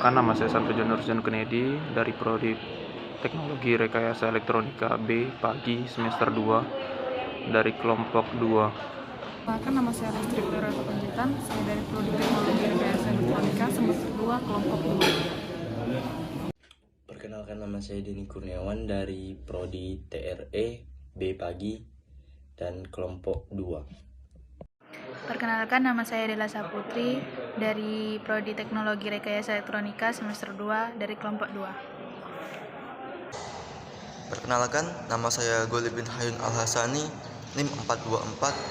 Perkenalkan, nama saya Santojo Nurjan Kennedy dari Prodi Teknologi Rekayasa Elektronika B Pagi semester 2 dari kelompok 2. Perkenalkan, nama saya Lestri Putranto Panjaitan. Saya dari Prodi Teknologi Rekayasa Elektronika semester 2 kelompok 2. Perkenalkan, nama saya Denny Kurniawan dari Prodi TRE B Pagi dan kelompok 2. Perkenalkan, nama saya Dela Saputri dari Prodi Teknologi Rekayasa Elektronika semester 2 dari kelompok 2. Perkenalkan, nama saya Golib bin Hayun Al-Hasani, NIM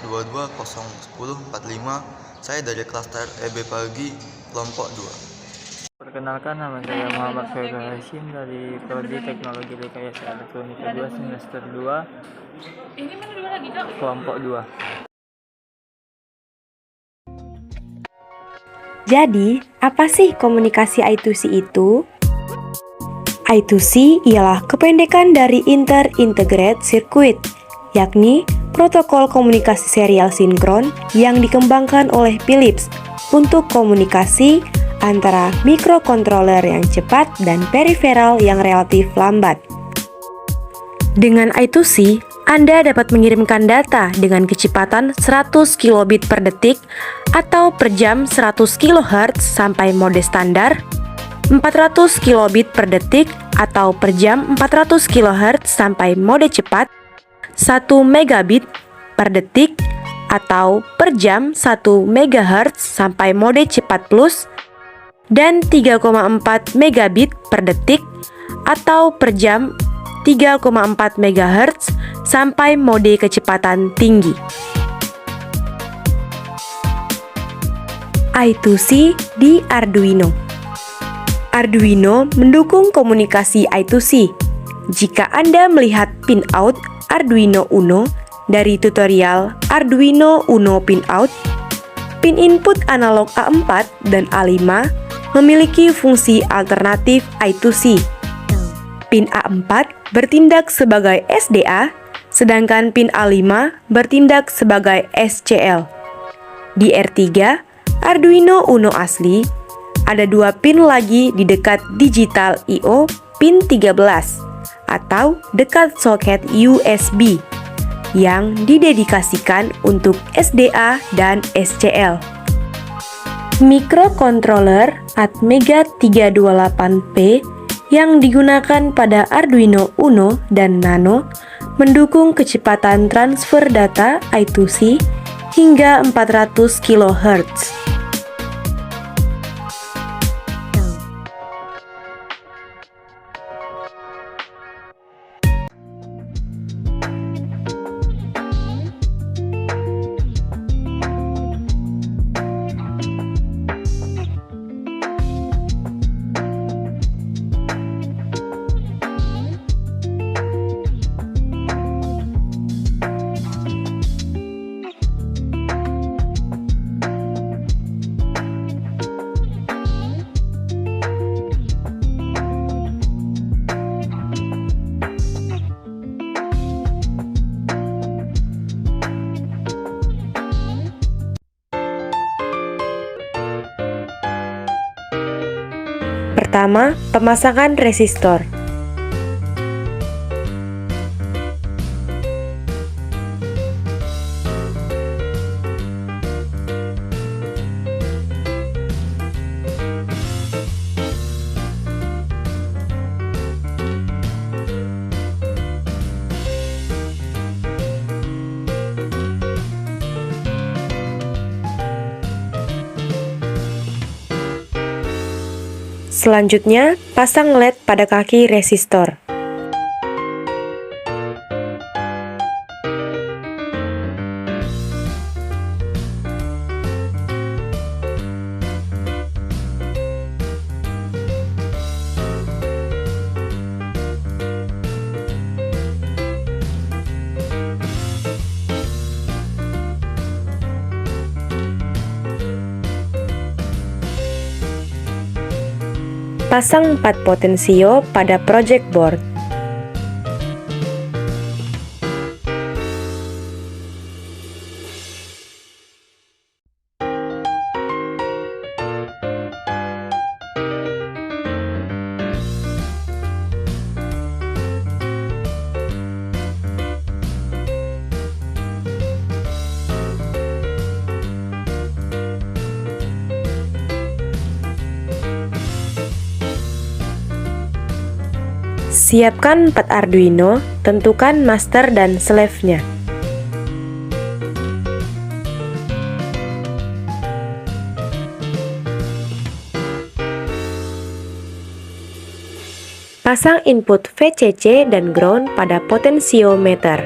42422011045. Saya dari klaster EB Pagi, kelompok 2. Perkenalkan, nama saya Muhammad Faizal Hashim dari Prodi Teknologi Rekayasa Elektronika 2 semester 2 kelompok 2. Jadi, apa sih komunikasi I2C itu? I2C ialah kependekan dari Inter-Integrated Circuit, yakni protokol komunikasi serial sinkron yang dikembangkan oleh Philips untuk komunikasi antara mikrokontroler yang cepat dan periferal yang relatif lambat. Dengan I2C, Anda dapat mengirimkan data dengan kecepatan 100 kilobit per detik atau per jam 100 kHz sampai mode standar, 400 kilobit per detik atau per jam 400 kHz sampai mode cepat, 1 megabit per detik atau per jam 1 MHz sampai mode cepat plus, dan 3,4 megabit per detik atau per jam 3,4 MHz sampai mode kecepatan tinggi. I2C di Arduino. Arduino mendukung komunikasi I2C. Jika Anda melihat pinout Arduino Uno dari tutorial Arduino Uno pinout, pin input analog A4 dan A5 memiliki fungsi alternatif I2C. Pin A4 bertindak sebagai SDA, sedangkan pin A5 bertindak sebagai SCL. Di R3, Arduino Uno asli, ada 2 pin lagi di dekat digital I/O pin 13 atau dekat soket USB yang didedikasikan untuk SDA dan SCL. Mikrokontroler Atmega 328P yang digunakan pada Arduino Uno dan Nano mendukung kecepatan transfer data I2C hingga 400 kHz. Pertama, pemasangan resistor. Selanjutnya, pasang LED pada kaki resistor. Pasang 4 potensio pada project board. Siapkan 4 Arduino, tentukan master dan slave-nya. Pasang input VCC dan ground pada potensiometer.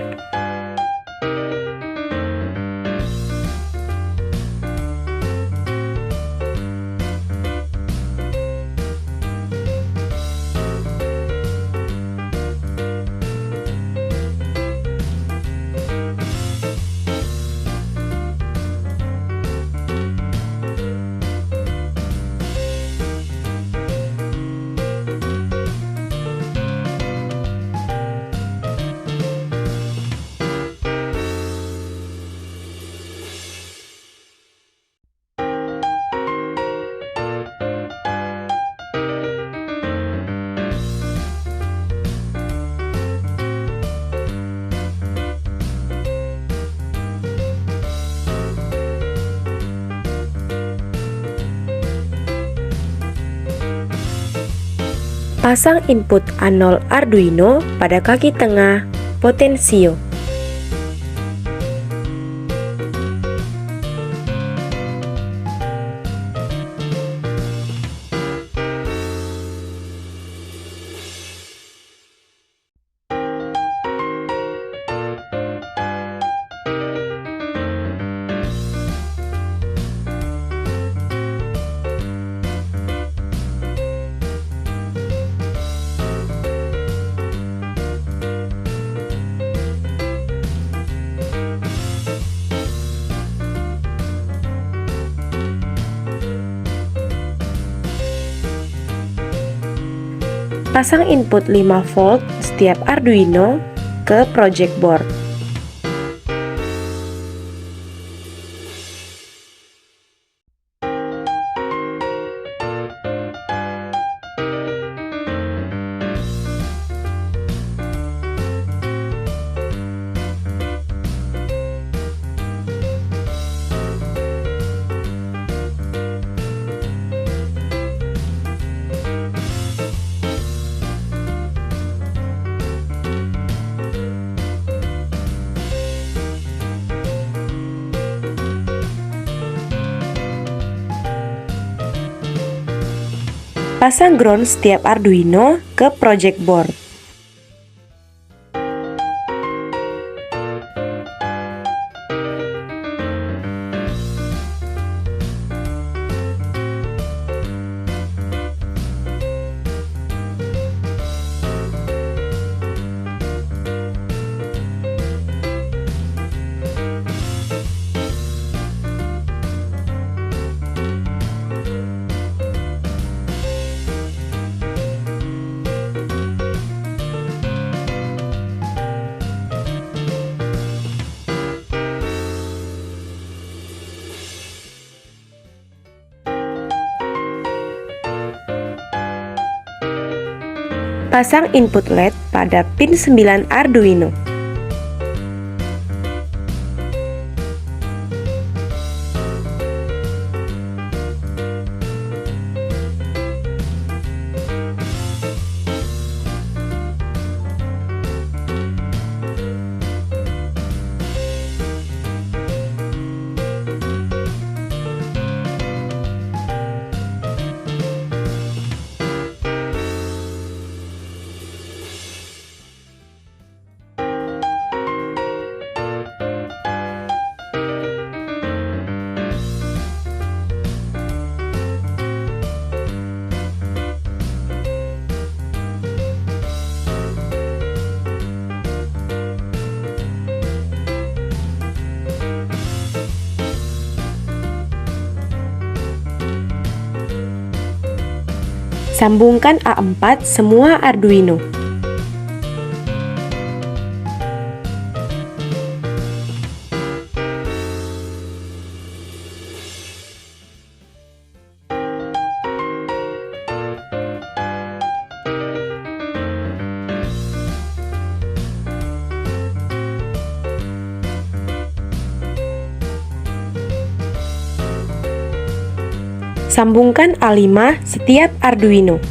Pasang input A0 Arduino pada kaki tengah potensio. Pasang input 5 volt setiap Arduino ke project board. Pasang ground setiap Arduino ke project board. Pasang input LED pada pin 9 Arduino. Sambungkan A4 semua Arduino. Sambungkan A5 setiap Arduino.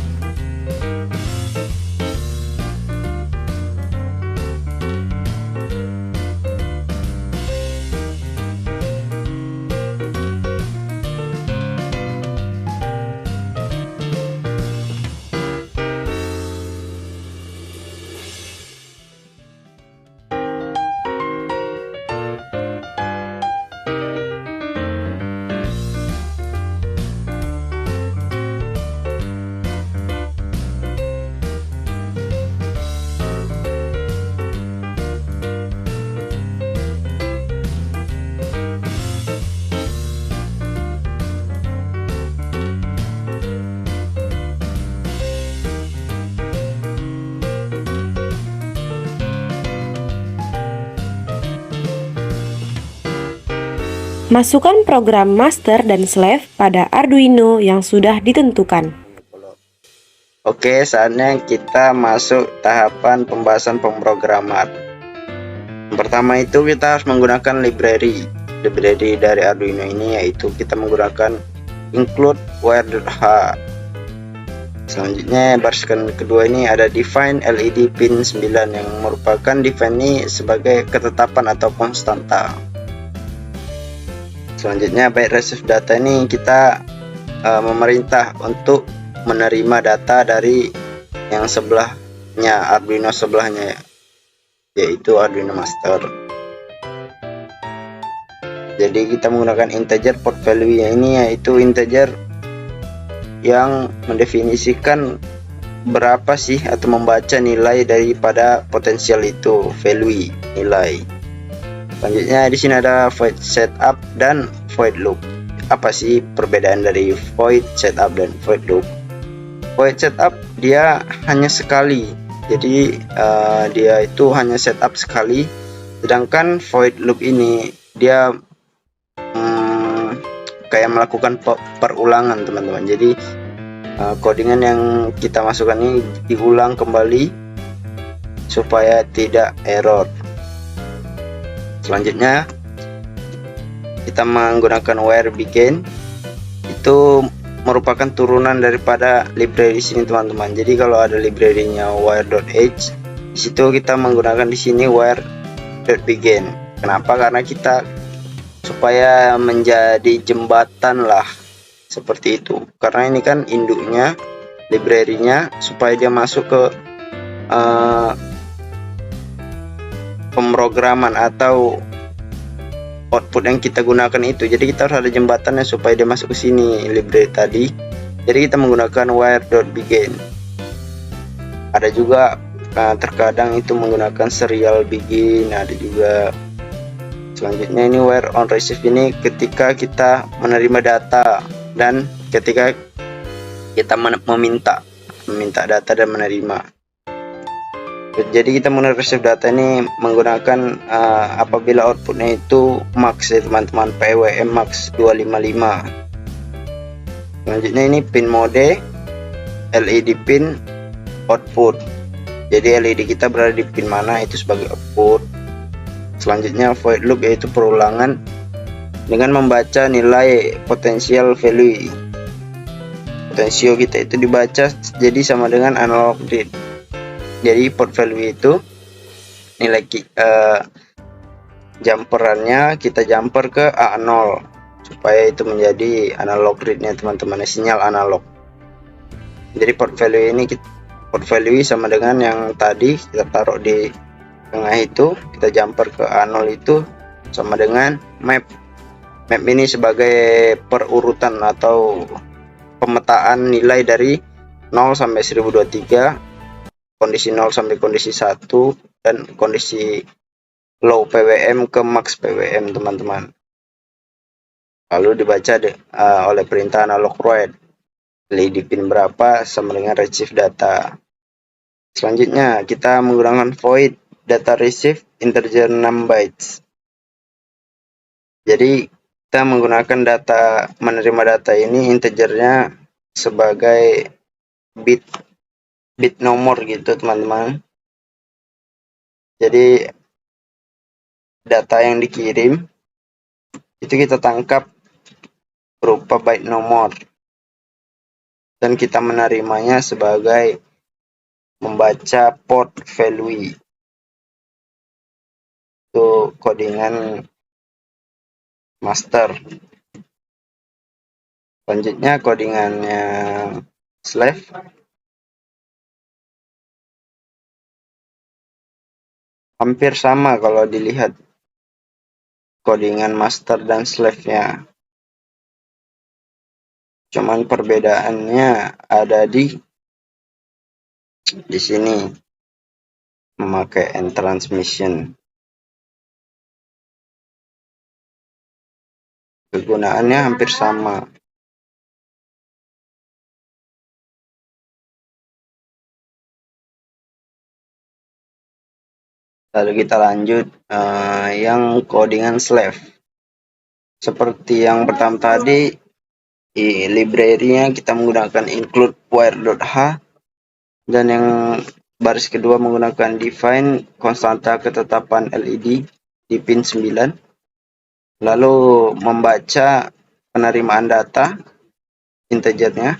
Masukkan program master dan slave pada Arduino yang sudah ditentukan. Oke, saatnya kita masuk tahapan pembahasan pemrograman. Pertama itu kita harus menggunakan library dari Arduino ini, yaitu kita menggunakan include wire.h. Selanjutnya barisan kedua ini ada define LED pin 9 yang merupakan define ini sebagai ketetapan atau konstanta. Selanjutnya byte receive data ini kita memerintah untuk menerima data dari yang sebelahnya, Arduino sebelahnya, yaitu Arduino master. Jadi kita menggunakan integer port value ini, yaitu integer yang mendefinisikan berapa sih atau membaca nilai daripada potensial itu, value nilai. Selanjutnya di sini ada void setup dan void loop. Apa sih perbedaan dari void setup dan void loop? Void setup dia hanya sekali, jadi dia itu hanya setup sekali, sedangkan void loop ini dia kayak melakukan perulangan teman-teman. Jadi codingan yang kita masukkan ini diulang kembali supaya tidak error. Selanjutnya kita menggunakan wire begin, itu merupakan turunan daripada library sini teman-teman. Jadi kalau ada library-nya wire.h, di situ kita menggunakan di sini wire.begin. Kenapa? Karena kita supaya menjadi jembatan lah, seperti itu. Karena ini kan induknya, library-nya, supaya dia masuk ke pemrograman atau output yang kita gunakan itu. Jadi kita harus ada jembatannya supaya dia masuk ke sini, library tadi. Jadi kita menggunakan wire.begin. Ada juga terkadang itu menggunakan serial begin, ada juga. Selanjutnya ini wire on receive ini ketika kita menerima data dan ketika kita meminta data dan menerima. Jadi kita menggunakan receive data ini menggunakan apabila outputnya itu max ya teman-teman, PWM max 255. Selanjutnya ini pin mode LED pin output. Jadi LED kita berada di pin mana itu sebagai output. Selanjutnya void loop yaitu perulangan dengan membaca nilai potensial value. Potensio kita itu dibaca jadi sama dengan analog read. Jadi port value itu nilai jumperannya kita jumper ke A0 supaya itu menjadi analog readnya teman-teman, sinyal analog. Jadi port value sama dengan yang tadi kita taruh di tengah itu, kita jumper ke A0 itu sama dengan map. Map ini sebagai perurutan atau pemetaan nilai dari 0 sampai 1023, kondisi 0 sampai kondisi 1, dan kondisi low PWM ke max PWM teman-teman. Lalu dibaca oleh perintah analog read. LED pin berapa sama dengan receive data. Selanjutnya kita menggunakan void data receive integer 6 bytes. Jadi kita menggunakan menerima data ini integernya sebagai bit nomor gitu teman-teman. Jadi data yang dikirim itu kita tangkap berupa byte nomor dan kita menerimanya sebagai membaca port value. Itu codingan master. Selanjutnya codingannya slave. Hampir sama kalau dilihat codingan master dan slave-nya. Cuman perbedaannya ada di sini, memakai end transmission. Kegunaannya hampir sama. Lalu kita lanjut yang codingan slave. Seperti yang pertama tadi, di library-nya kita menggunakan include wire.h, dan yang baris kedua menggunakan define konstanta ketetapan LED di pin 9, lalu membaca penerimaan data integernya,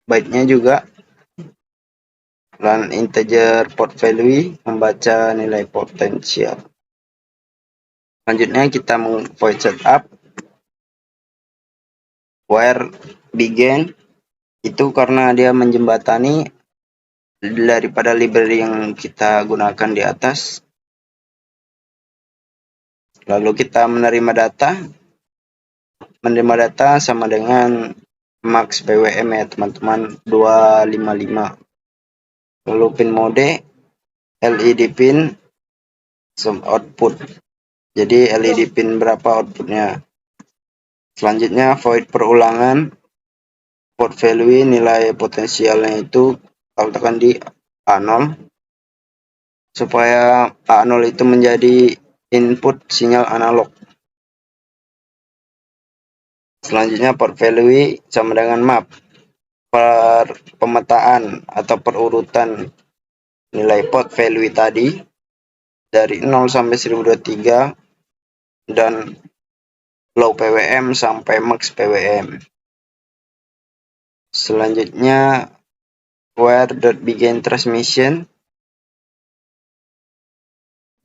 byte-nya juga, dan integer port value membaca nilai potensial. Selanjutnya kita void setup where begin, itu karena dia menjembatani daripada library yang kita gunakan di atas. Lalu kita menerima data sama dengan max PWM ya teman-teman, 255. Lalu pin mode LED pin output, jadi LED pin berapa outputnya. Selanjutnya void perulangan port value, nilai potensialnya itu kalau tekan di A0 supaya A0 itu menjadi input sinyal analog. Selanjutnya port value sama dengan map, per pemetaan atau perurutan nilai port value tadi dari 0 sampai 1023 dan low PWM sampai max PWM. Selanjutnya wire.begin transmission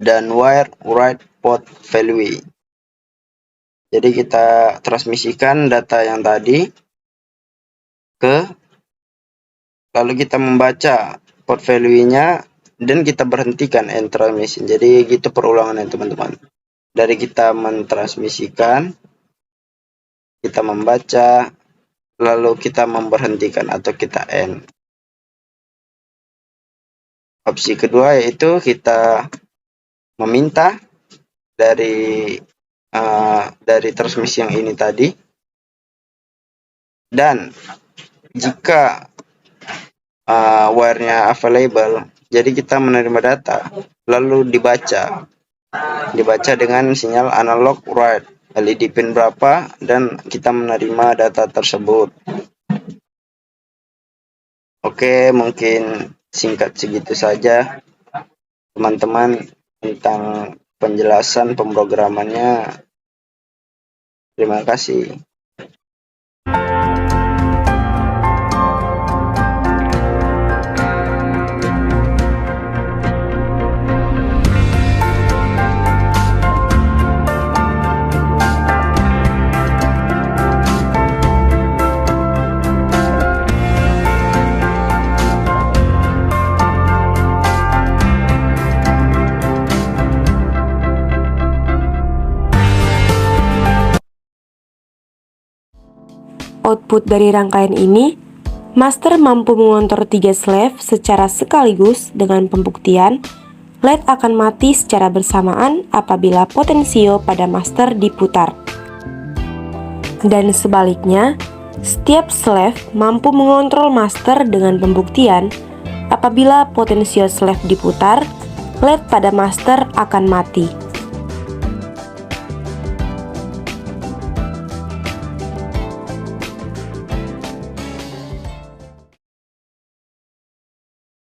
dan wire write port value. Jadi kita transmisikan data yang tadi lalu kita membaca port value-nya dan kita berhentikan end transmission. Jadi gitu perulangannya teman-teman. Dari kita mentransmisikan, kita membaca, lalu kita memberhentikan atau kita end. Opsi kedua yaitu kita meminta dari transmisi yang ini tadi, dan jika wire-nya available, jadi kita menerima data lalu dibaca dengan sinyal analog write LED pin berapa dan kita menerima data tersebut. Oke, mungkin singkat segitu saja teman-teman tentang penjelasan pemrogramannya. Terima kasih. Output dari rangkaian ini, master mampu mengontrol 3 slave secara sekaligus dengan pembuktian LED akan mati secara bersamaan apabila potensio pada master diputar. Dan sebaliknya, setiap slave mampu mengontrol master dengan pembuktian apabila potensio slave diputar, LED pada master akan mati.